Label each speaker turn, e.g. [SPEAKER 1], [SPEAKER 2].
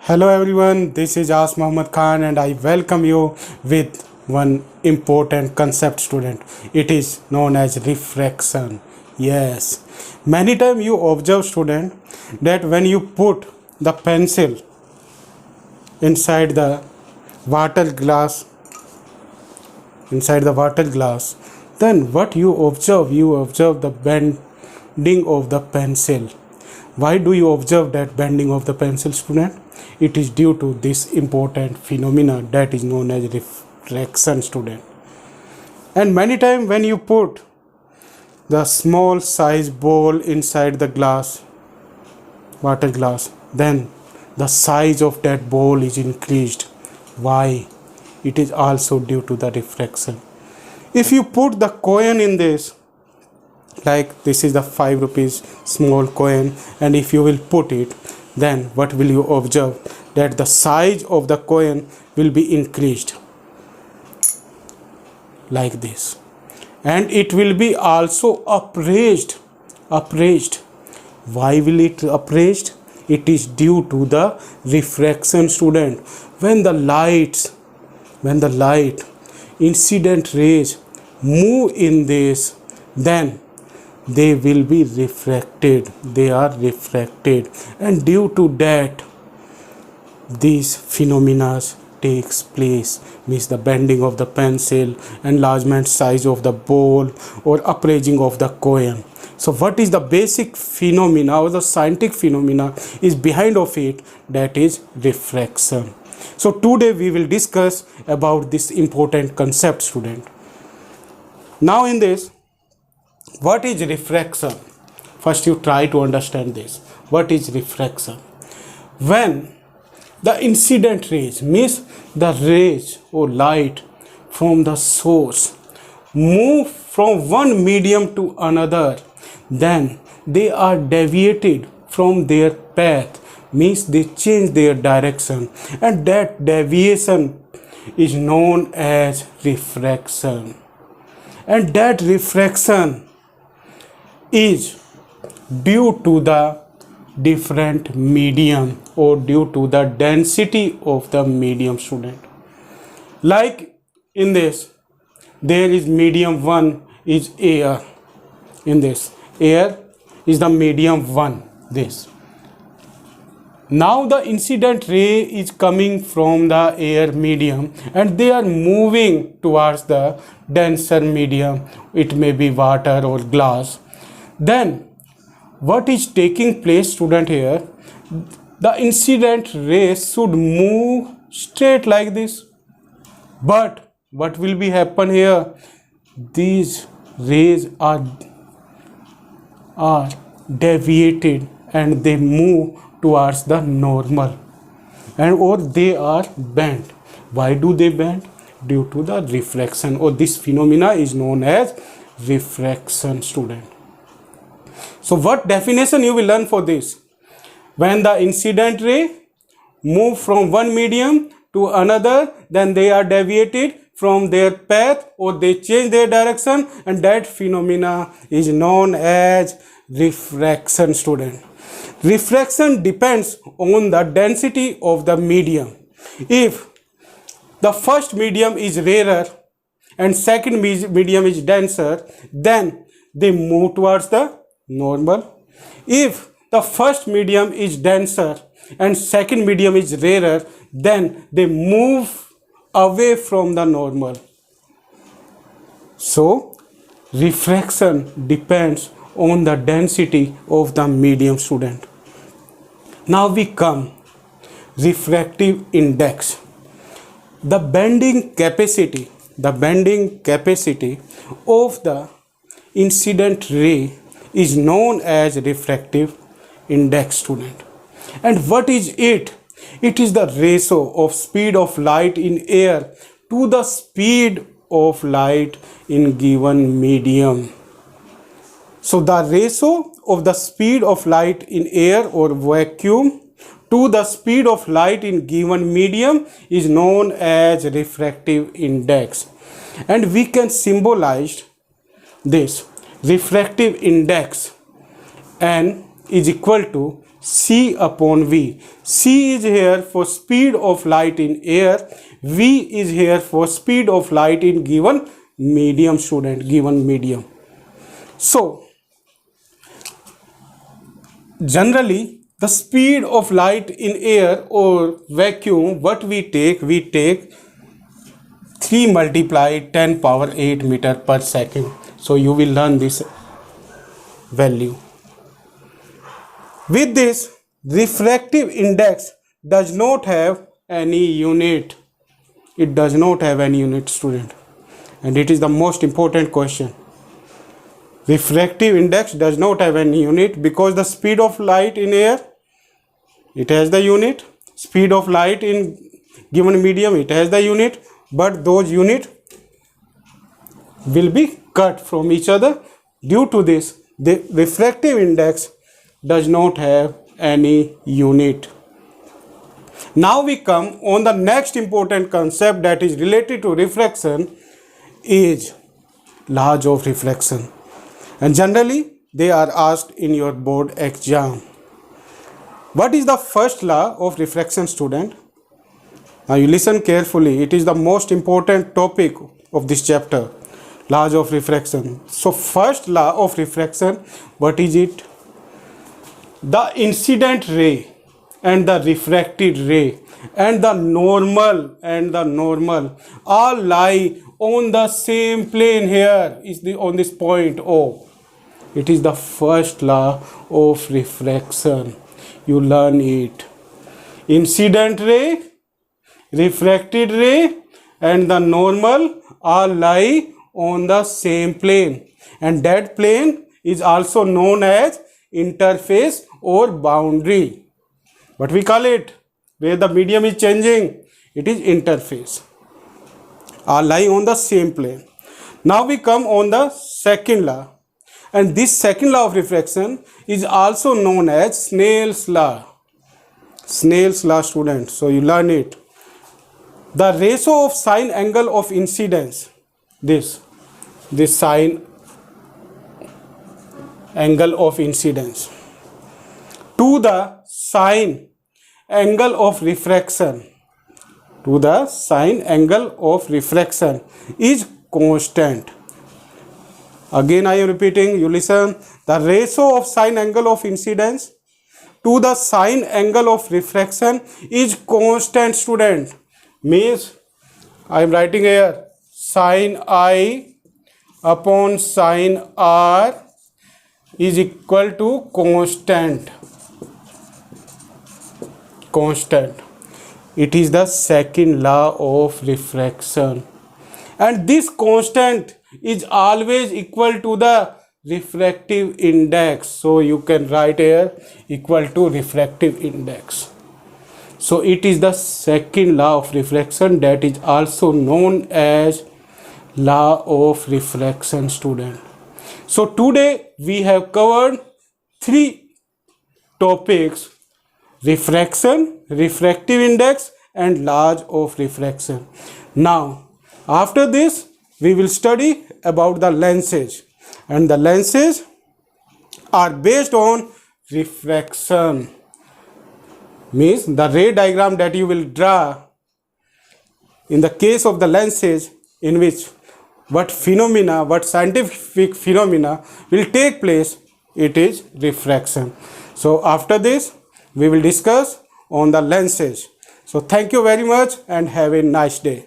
[SPEAKER 1] Hello everyone, this is As Muhammad Khan and I welcome you with one important concept student. It is known as refraction. Yes, many times you observe student that when you put the pencil inside the water glass, then what you observe the bending of the pencil. Why do you observe that bending of the pencil, student? It is due to this important phenomena that is known as refraction, student. And many times when you put the small size ball inside the water glass, then the size of that ball is increased. Why? It is also due to the refraction. If you put the coin in this, like this is the 5 rupees small coin, and if you will put it, then what will you observe? That the size of the coin will be increased like this, and it will be also upraised. Why will it upraised? It is due to the refraction, student. When the light incident rays move in this, then they will be refracted. They are refracted, and due to that these phenomena takes place, means the bending of the pencil, enlargement size of the ball, or upraising of the coin. So what is the basic phenomena or the scientific phenomena is behind of it? That is refraction. So today we will discuss about this important concept, student. Now in this, what is refraction? First you try to understand this. What is refraction? When the incident rays, means the rays or light from the source, move from one medium to another, then they are deviated from their path, means they change their direction, and that deviation is known as refraction. And that refraction is due to the different medium or due to the density of the medium, student. Like in this, there is medium 1 is air. In this, air is the medium 1. This. Now the incident ray is coming from the air medium and they are moving towards the denser medium. It may be water or glass. Then what is taking place, student, here? The incident rays should move straight like this. But what will be happen here? These rays are deviated and they move towards the normal, and or they are bent. Why do they bend? Due to the refraction, or this phenomena is known as refraction, student. So what definition you will learn for this? When the incident ray move from one medium to another, then they are deviated from their path or they change their direction, and that phenomena is known as refraction, student. Refraction depends on the density of the medium. If the first medium is rarer and second medium is denser, then they move towards the normal. If the first medium is denser and second medium is rarer, then they move away from the normal. So refraction depends on the density of the medium, student. Now we come refractive index. The bending capacity of the incident ray is known as refractive index, student. And what is it? It is the ratio of speed of light in air to the speed of light in given medium. So the ratio of the speed of light in air or vacuum to the speed of light in given medium is known as refractive index. And we can symbolize this refractive index, N is equal to c upon v. C is here for speed of light in air, v is here for speed of light in given medium, student, given medium. So generally the speed of light in air or vacuum, what we take 3 multiplied 10 power 8 meter per second. So you will learn this value. With this, refractive index does not have any unit. It does not have any unit, student, and it is the most important question. Refractive index does not have any unit because the speed of light in air, it has the unit. Speed of light in given medium, it has the unit, but those units will be cut from each other. Due to this, the refractive index does not have any unit. Now we come on the next important concept that is related to refraction, is laws of refraction, and generally they are asked in your board exam. What is the first law of refraction, student? Now you listen carefully, it is the most important topic of this chapter, laws of refraction. So first law of refraction, what is it? The incident ray and the refracted ray and the normal all lie on the same plane. Here is on this point O. It is the first law of refraction. You learn it. Incident ray, refracted ray and the normal all lie on the same plane, and that plane is also known as interface or boundary. What we call it? Where the medium is changing, it is interface. All lie on the same plane. Now we come on the second law, and this second law of refraction is also known as Snell's law. Snell's law, student. So you learn it. The ratio of sine angle of incidence, this sine angle of incidence to the sine angle of refraction, is constant. Again I am repeating, you listen. The ratio of sine angle of incidence to the sine angle of refraction is constant, student. Means I am writing here sine I upon sine R is equal to constant. It is the second law of refraction, and this constant is always equal to the refractive index. So you can write here equal to refractive index. So it is the second law of refraction, that is also known as law of refraction, student. So today we have covered 3 topics: refraction, refractive index and laws of refraction. Now after this we will study about the lenses, and the lenses are based on refraction. Means the ray diagram that you will draw in the case of the lenses, in which what scientific phenomena will take place, it is refraction. So after this we will discuss on the lenses. So thank you very much and have a nice day.